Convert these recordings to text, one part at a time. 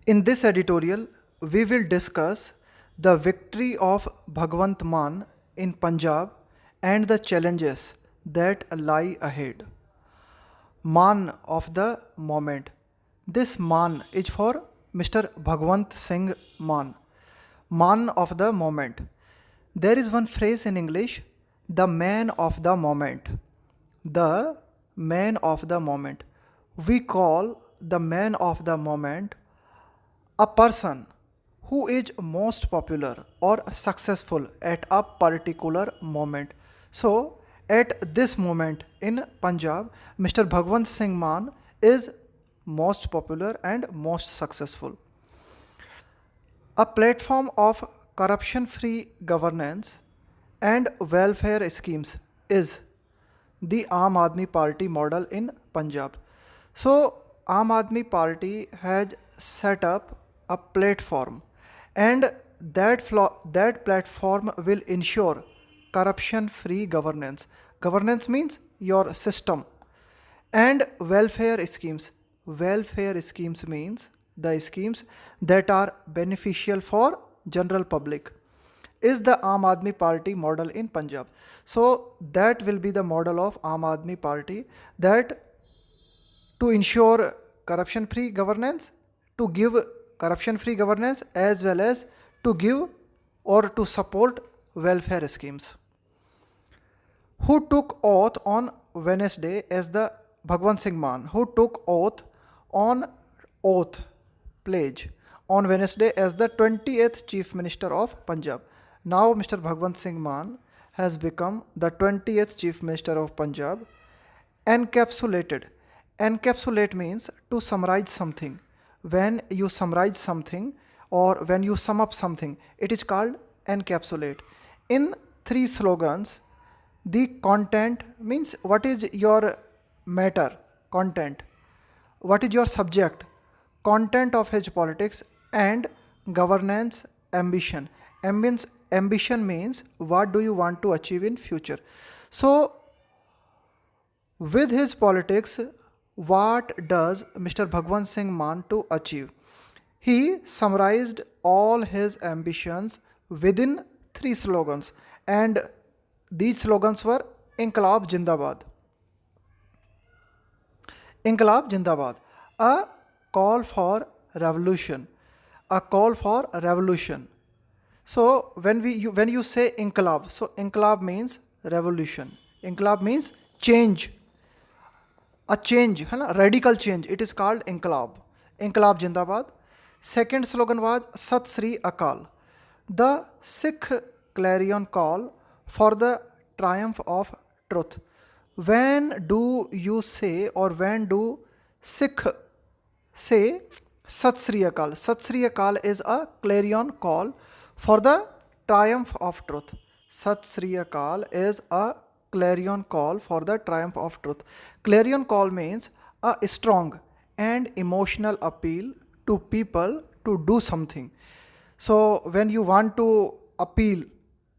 In this editorial, we will discuss the victory of Bhagwant Mann in Punjab and the challenges that lie ahead. Mann of the moment. This Mann is for Mr. Bhagwant Singh Mann. Man of the moment. There is one phrase in English, the man of the moment. The man of the moment. We call the man of the moment a person who is most popular or successful at a particular moment. So, at this moment in Punjab, Mr. Bhagwant Singh Mann is most popular and most successful. A platform of corruption free governance and welfare schemes is the Aam Aadmi Party model in Punjab. So, Aam Aadmi Party has set up a platform, and that platform will ensure corruption free governance. Governance means your system, and welfare schemes means the schemes that are beneficial for general public is the Aam Aadmi Party model in Punjab. So that will be the model of Aam Aadmi Party, that to ensure corruption free governance, to give corruption free governance, as well as to give or to support welfare schemes. Who took oath on Wednesday as the Bhagwant Singh Mann, who took oath pledge on Wednesday as the 20th Chief Minister of Punjab. Now Mr. Bhagwant Singh Mann has become the 20th Chief Minister of Punjab. Encapsulated. Encapsulate means to summarize something. When you summarize something or when you sum up something, it is called encapsulate. In three slogans, the content means what is your matter, content, what is your subject, content of his politics, and governance ambition. Ambition means what do you want to achieve in future. So with his politics, what does Mr. Bhagwant Singh Mann to achieve? He summarized all his ambitions within three slogans, and these slogans were Inqilab Jindabad. Inqilab Jindabad. A call for revolution. A call for revolution. So when you say Inqilab, so Inqilab means revolution. Inqilab means change. A change, radical change. It is called Inqilab. Inqilab Jindabad. Second slogan was Sat Sri Akal, the Sikh clarion call for the triumph of truth. When do you say, or when do Sikh say Sat Sri Akal? Sat Sri Akal is a clarion call for the triumph of truth. Sat Sri Akal is a clarion call for the triumph of truth. Clarion call means a strong and emotional appeal to people to do something. So when you want to appeal,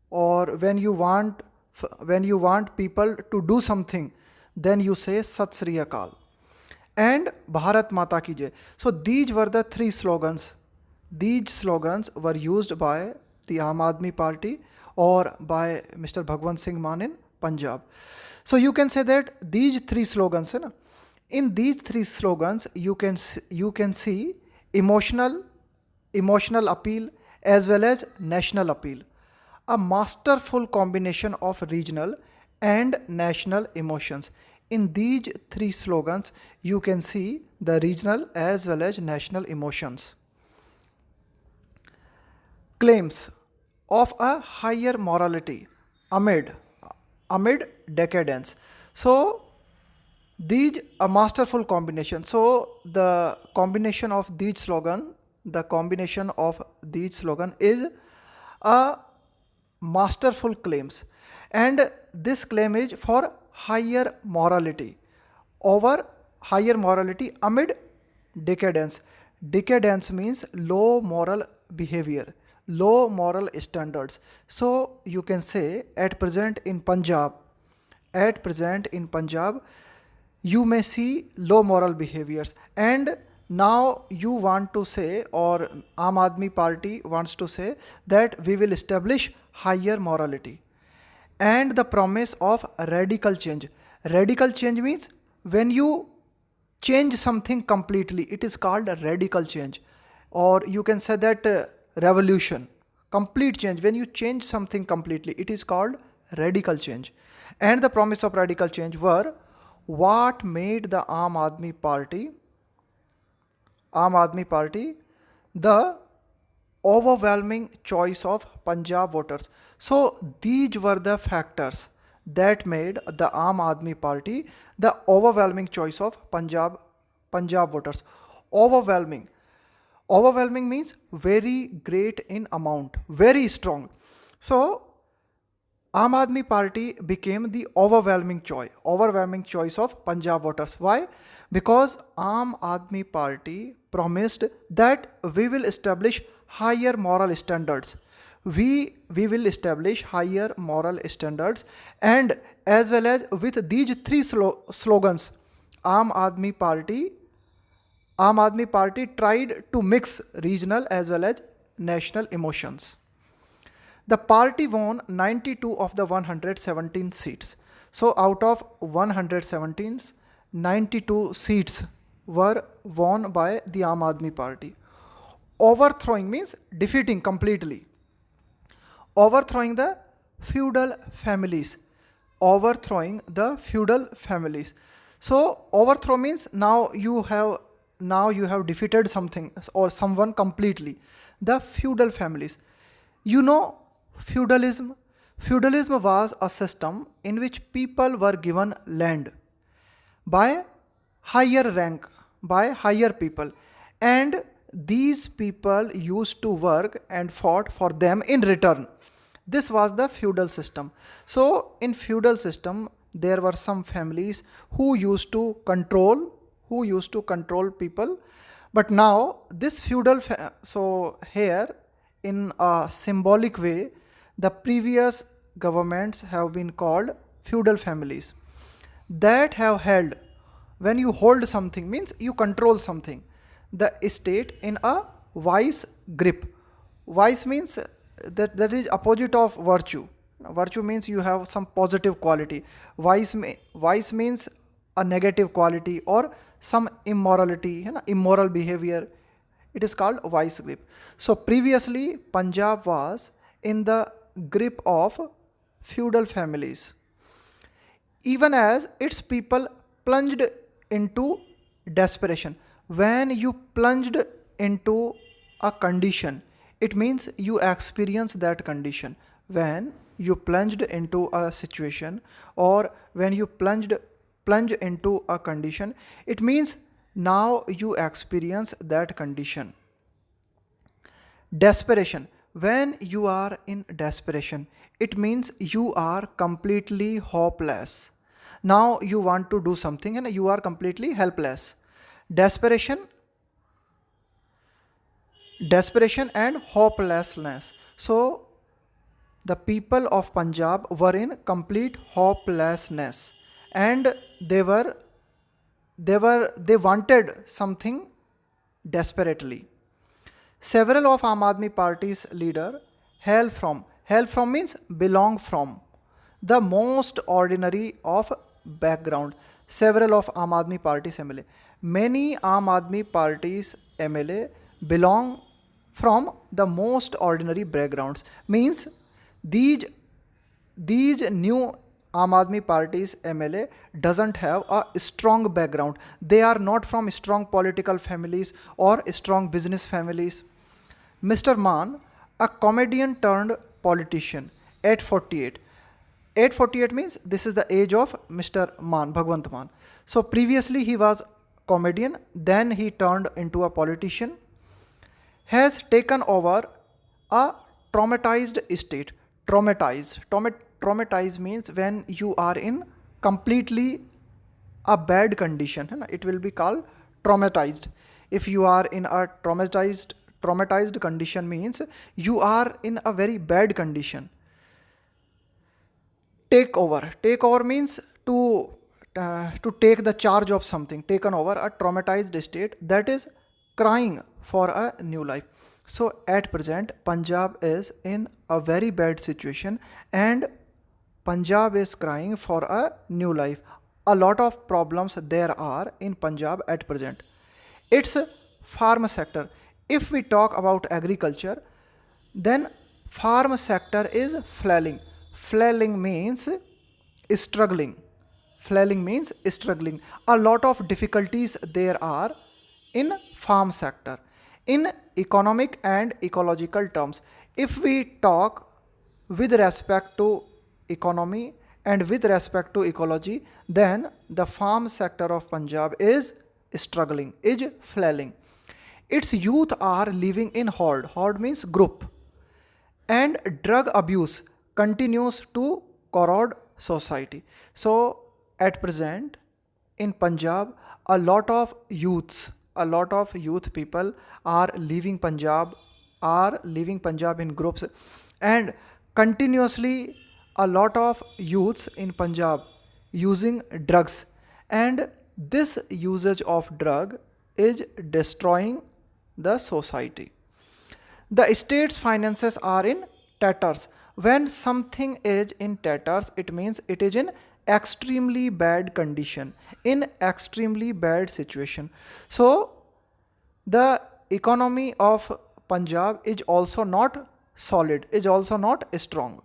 or when you want people to do something, then you say Sat Sri Akal. And Bharat Mata Ki Jai. So these were the three slogans. These slogans were used by the Aam Aadmi Party or by Mr. Bhagwant Singh Mann in Punjab. So you can say that these three slogans, in these three slogans, you can see emotional appeal as well as national appeal. A masterful combination of regional and national emotions. In these three slogans, you can see the regional as well as national emotions. Claims of a higher morality amid decadence. So these a masterful combination. So the combination of these slogan is a masterful claims, and this claim is for higher morality amid decadence. Decadence means low moral behavior, low moral standards. So you can say at present in Punjab, you may see low moral behaviors, and Now you want to say, or Aam Aadmi Party wants to say, that we will establish higher morality and the promise of radical change. Radical change means when you change something completely, it is called a radical change. Or you can say that revolution, complete change. When you change something completely, it is called radical change. And the promise of radical change were what made the Aam Aadmi Party the overwhelming choice of Punjab voters. So these were the factors that made the Aam Aadmi Party the overwhelming choice of Punjab voters. Overwhelming. Overwhelming means very great in amount, very strong. So Aam Aadmi Party became the overwhelming choice of Punjab voters. Why? Because Aam Aadmi Party promised that we will establish higher moral standards. We will establish higher moral standards, and as well as with these three slogans, Aam Aadmi Party Aam Aadmi Party tried to mix regional as well as national emotions. The party won 92 of the 117 seats. So out of 117, 92 seats were won by the Aam Aadmi Party. Overthrowing means defeating completely. Overthrowing the feudal families. Overthrowing the feudal families. So overthrow means now you have defeated something or someone completely. The feudal families. You know feudalism. Feudalism was a system in which people were given land by higher rank, by higher people, and these people used to work and fought for them in return. This was the feudal system. So in feudal system there were some families who used to control people. But now this so here in a symbolic way, the previous governments have been called feudal families that have held. When you hold something means you control something, the state in a vice grip. Vice means that is opposite of virtue. Virtue means you have some positive quality. Vice means a negative quality or some immorality, immoral behavior. It is called vice grip. So previously Punjab was in the grip of feudal families, even as its people plunged into desperation. When you plunged into a condition, it means you experience that condition. When you plunged into a situation, or when you plunge into a condition, it means now you experience that condition. Desperation. When you are in desperation, it means you are completely hopeless. Now you want to do something and you are completely helpless. Desperation, desperation and hopelessness. So the people of Punjab were in complete hopelessness, and they wanted something desperately. Several of Aam Aadmi Party's leader hail from means belong from the most ordinary of background. Several of Aam Aadmi Party's MLA. Many Aam Aadmi Party's MLA belong from the most ordinary backgrounds. Means these new Aam Aadmi Party's MLA doesn't have a strong background. They are not from strong political families or strong business families. Mr. Mann, a comedian turned politician at 48. 848 means this is the age of Mr. Mann, Bhagwant Mann. So previously he was comedian, then he turned into a politician, has taken over a traumatized state. Traumatized means when you are in completely a bad condition. It will be called traumatized. If you are in a traumatized condition means you are in a very bad condition. Take over means to take the charge of something. Taken over, a traumatized state, that is crying for a new life. So at present, Punjab is in a very bad situation, and Punjab is crying for a new life. A lot of problems there are in Punjab at present. It's a farm sector. If we talk about agriculture, then farm sector is flailing. Flailing means struggling. Flailing means struggling. A lot of difficulties there are in farm sector. In economic and ecological terms, if we talk with respect to economy and with respect to ecology, then the farm sector of Punjab is struggling, is flailing. Its youth are living in horde. Horde means group. And drug abuse continues to corrode society. So at present in Punjab, a lot of youth people are leaving Punjab, in groups, and continuously a lot of youths in Punjab using drugs, and this usage of drug is destroying the society. The state's finances are in tatters. When something is in tatters, it means it is in extremely bad condition, in extremely bad situation. So the economy of Punjab is also not solid, is also not strong.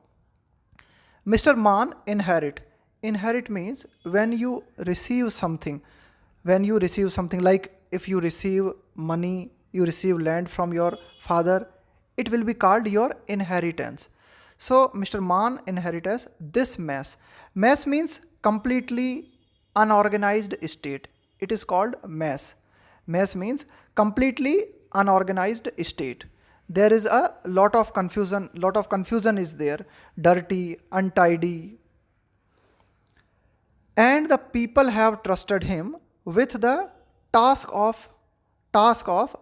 Mr. Mann inherit. Inherit means when you receive something, like if you receive money, you receive land from your father, it will be called your inheritance. So Mr. Mann inherits this mess. Mess means completely unorganized state. It is called mess. Mess means completely unorganized state. There is a lot of confusion is there, dirty, untidy, and the people have trusted him with the task of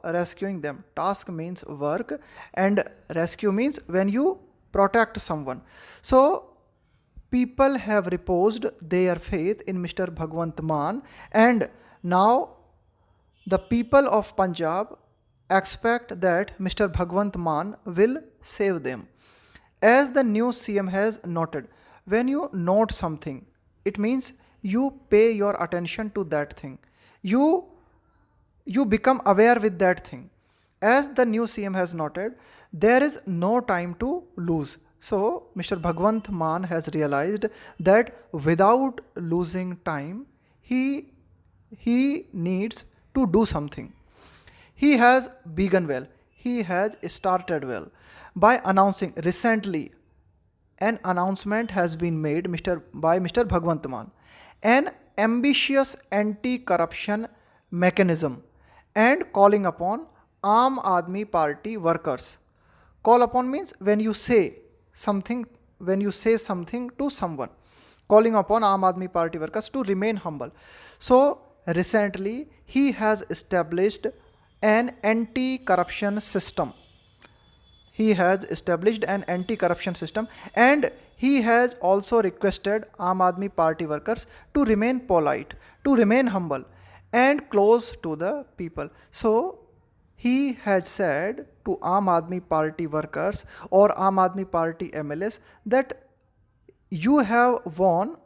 rescuing them. Task means work, and rescue means when you protect someone. So people have reposed their faith in Mr. Bhagwant Mann, and now the people of Punjab expect that Mr. Bhagwant Mann will save them. As the new CM has noted, when you note something, it means you pay your attention to that thing. You become aware with that thing. As the new CM has noted, there is no time to lose. So Mr. Bhagwant Mann has realized that without losing time, he needs to do something. He has begun well. He has started well by announcing recently. An announcement has been made by Mr. Bhagwant Mann, an ambitious anti-corruption mechanism, and calling upon Aam Aadmi Party workers. Call upon means when you say something, to someone. Calling upon Aam Aadmi Party workers to remain humble. So recently he has established an anti-corruption system. He has established an anti-corruption system, and he has also requested Aam Aadmi Party workers to remain polite, to remain humble, and close to the people. So he has said to Aam Aadmi Party workers or Aam Aadmi Party MLAs that you have won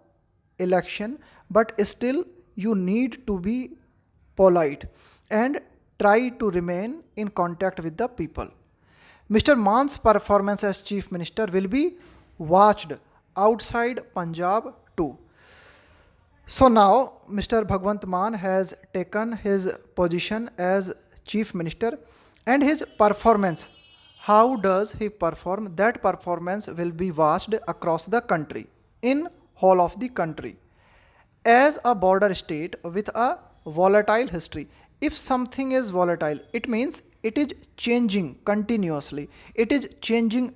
election, but still you need to be polite and try to remain in contact with the people. Mr. Mann's performance as Chief Minister will be watched outside Punjab too. So now Mr. Bhagwant Mann has taken his position as Chief Minister, and his performance, how does he perform? That performance will be watched across the country, in whole of the country. As a border state with a volatile history, if something is volatile, it means it is changing continuously. It is changing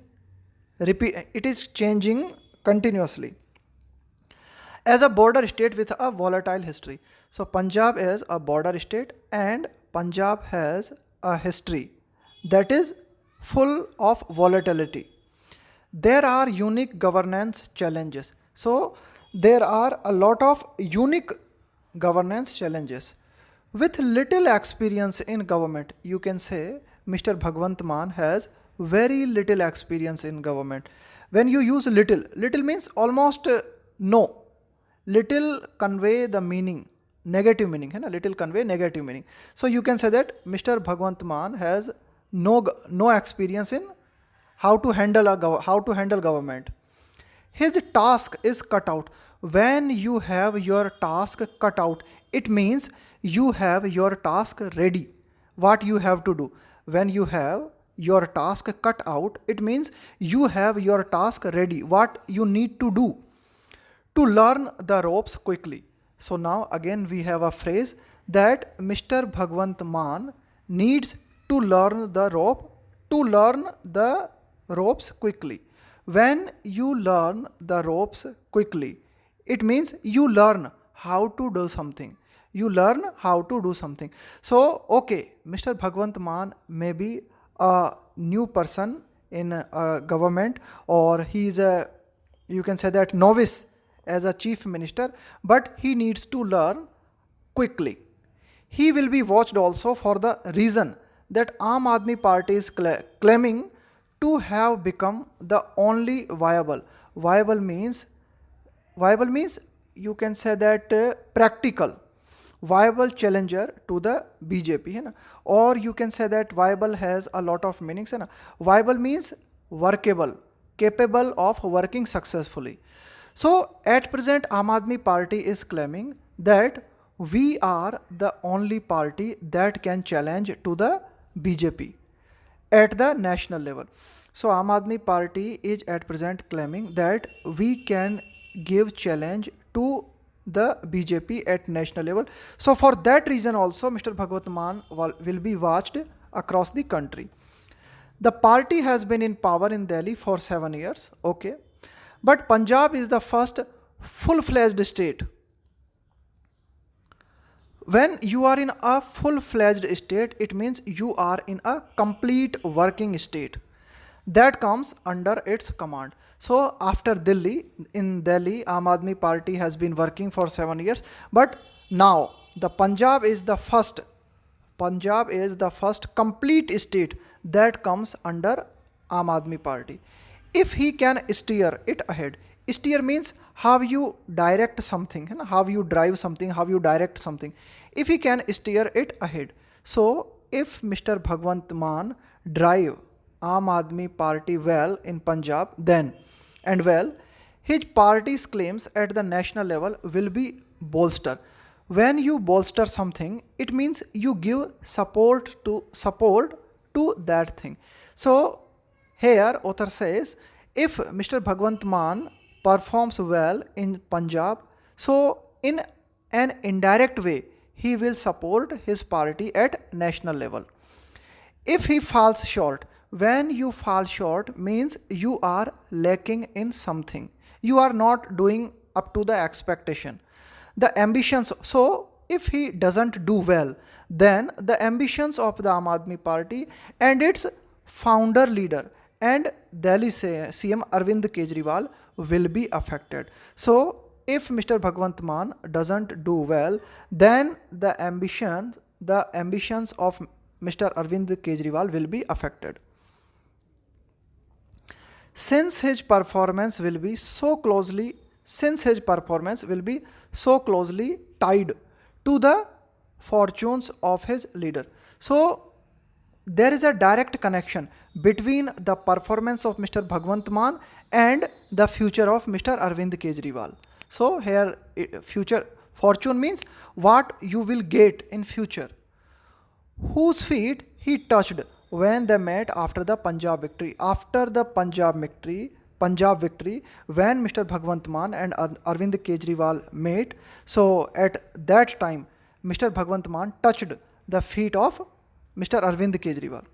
continuously. As a border state with a volatile history. So Punjab is a border state, and Punjab has a history that is full of volatility. There are unique governance challenges. So there are a lot of unique governance challenges. With little experience in government, you can say Mr. Bhagwant Mann has very little experience in government. When you use little, little means almost no. Little convey the meaning, negative meaning, है ना? Little convey negative meaning. So you can say that Mr. Bhagwant Mann has no experience in how to handle government. His task is cut out. When you have your task cut out, it means you have your task ready. What you have to do. When you have your task cut out, it means you have your task ready. What you need to do to learn the ropes quickly. So now again we have a phrase that Mr. Bhagwant Mann needs to learn the ropes quickly. When you learn the ropes quickly, it means you learn how to do something. You learn how to do something. So, okay, Mr. Bhagwant Mann may be a new person in government, or he is a, you can say that, novice as a chief minister, but he needs to learn quickly. He will be watched also for the reason that Aam Aadmi Party is claiming to have become the only viable means you can say that practical viable challenger to the BJP, है ना? Or you can say that viable has a lot of meanings, है ना? Viable means workable, capable of working successfully. So at present Aam Aadmi Party is claiming that we are the only party that can challenge to the BJP at the national level. So Aam Aadmi Party is at present claiming that we can give challenge to the BJP at national level. So for that reason also Mr. Bhagwant Mann will be watched across the country. The party has been in power in Delhi for 7 years, okay. But Punjab is the first full-fledged state. When you are in a full-fledged state, it means you are in a complete working state that comes under its command. So after Delhi, in Delhi, Aam Aadmi Party has been working for 7 years, but now the Punjab is the first complete state that comes under Aam Aadmi Party. If he can steer it ahead, steer means how you direct something, how you drive something, how you direct something. If he can steer it ahead. So if Mr. Bhagwant Mann drive Aam Aadmi Party well in Punjab, then his party's claims at the national level will be bolstered. When you bolster something, it means you give support to that thing. So here author says, if Mr. Bhagwant Mann performs well in Punjab, so in an indirect way he will support his party at national level. If he falls short, when you fall short means you are lacking in something. You are not doing up to the expectation. The ambitions, so if he doesn't do well, then the ambitions of the Aam Aadmi Party and its founder leader and Delhi CM Arvind Kejriwal will be affected. So if Mr. Bhagwant Mann doesn't do well, then the ambitions of Mr. Arvind Kejriwal will be affected. Since his performance will be so closely tied to the fortunes of his leader. So there is a direct connection between the performance of Mr. Bhagwant Mann and the future of Mr. Arvind Kejriwal. So here future fortune means what you will get in future. Whose feet he touched when they met after the Punjab victory. After the Punjab victory, when Mr. Bhagwant Mann and Arvind Kejriwal met, so at that time Mr. Bhagwant Mann touched the feet of Mr. Arvind Kejriwal.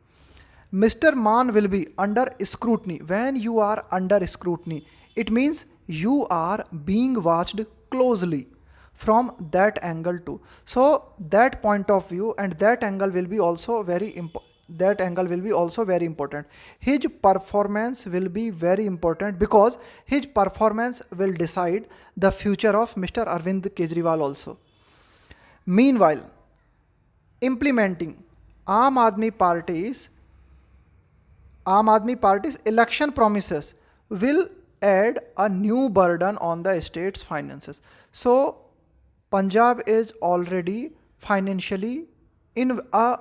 Mr. Mann will be under scrutiny. When you are under scrutiny, it means you are being watched closely from that angle too. So that point of view and that angle will be also very important. His performance will be very important because his performance will decide the future of Mr. Arvind Kejriwal also. Meanwhile, implementing Aam Aadmi Party's election promises will add a new burden on the state's finances. So Punjab is already financially in a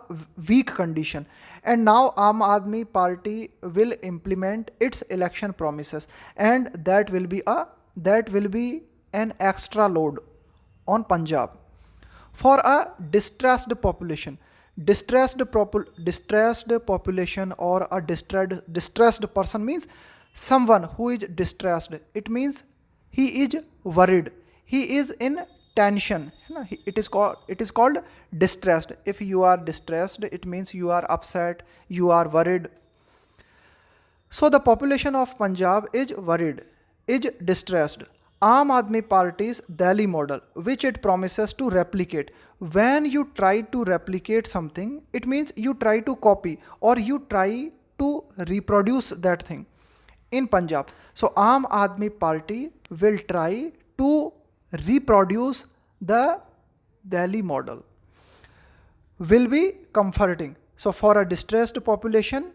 weak condition, and now Aam Aadmi Party will implement its election promises, and that will be an extra load on Punjab for a distressed population, or a distressed person means someone who is distressed. It means he is worried, he is in tension, it is called distressed. If you are distressed, it means you are upset, you are worried. So the population of Punjab is worried, is distressed. Aam Aadmi Party's Delhi model, which it promises to replicate. When you try to replicate something, it means you try to copy or you try to reproduce that thing in Punjab. So Aam Aadmi Party will try to reproduce the Delhi model. Will be comforting. So for a distressed population,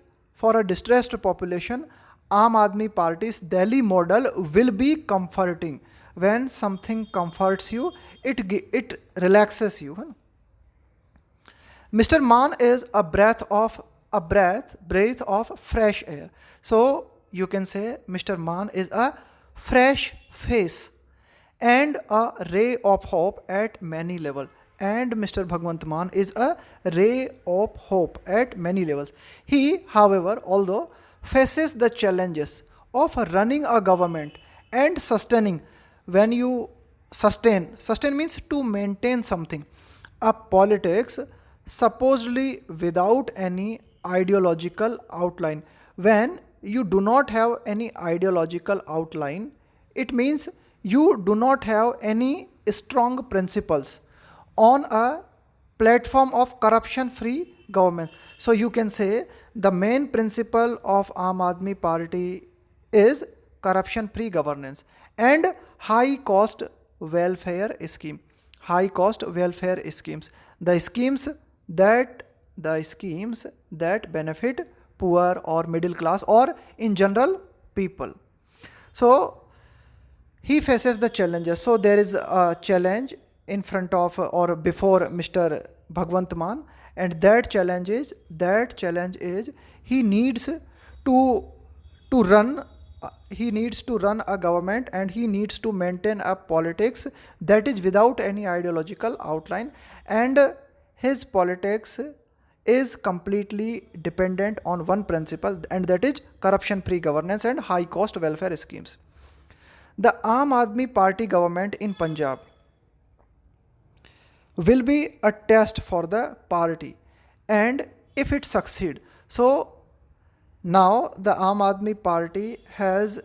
Aam Aadmi Party's Delhi model will be comforting. When something comforts you, it relaxes you. Mr. Mann is a breath of fresh air. So you can say Mr. Mann is a fresh face and a ray of hope at many levels. And Mr. Bhagwant Mann is a ray of hope at many levels. He, however, although faces the challenges of running a government and sustaining. When you sustain means to maintain something, a politics supposedly without any ideological outline. When you do not have any ideological outline, it means you do not have any strong principles on a platform of corruption free government. So you can say the main principle of Aam Aadmi Party is corruption free governance and high cost welfare schemes. The schemes that benefit poor or middle class or in general people. So he faces the challenges. So there is a challenge in front of or before Mr. Bhagwant Mann, and that challenge is he needs to run a government, and he needs to maintain a politics that is without any ideological outline, and his politics is completely dependent on one principle, and that is corruption free governance and high cost welfare schemes. The Aam Aadmi Party government in Punjab will be a test for the party, and if it succeed, so now the Aam Aadmi Party has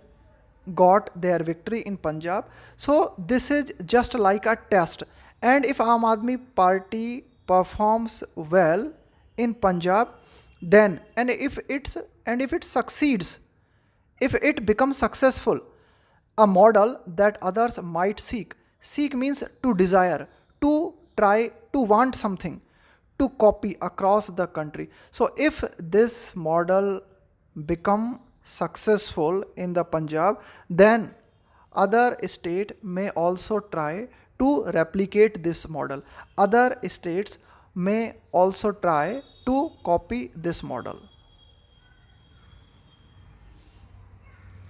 got their victory in Punjab. So this is just like a test, and if Aam Aadmi Party performs well in Punjab, then and if it succeeds, if it becomes successful, a model that others might seek means to desire, to try, to want something, to copy across the country. So if this model become successful in the Punjab, then other state may also try to replicate this model. Other states may also try to copy this model.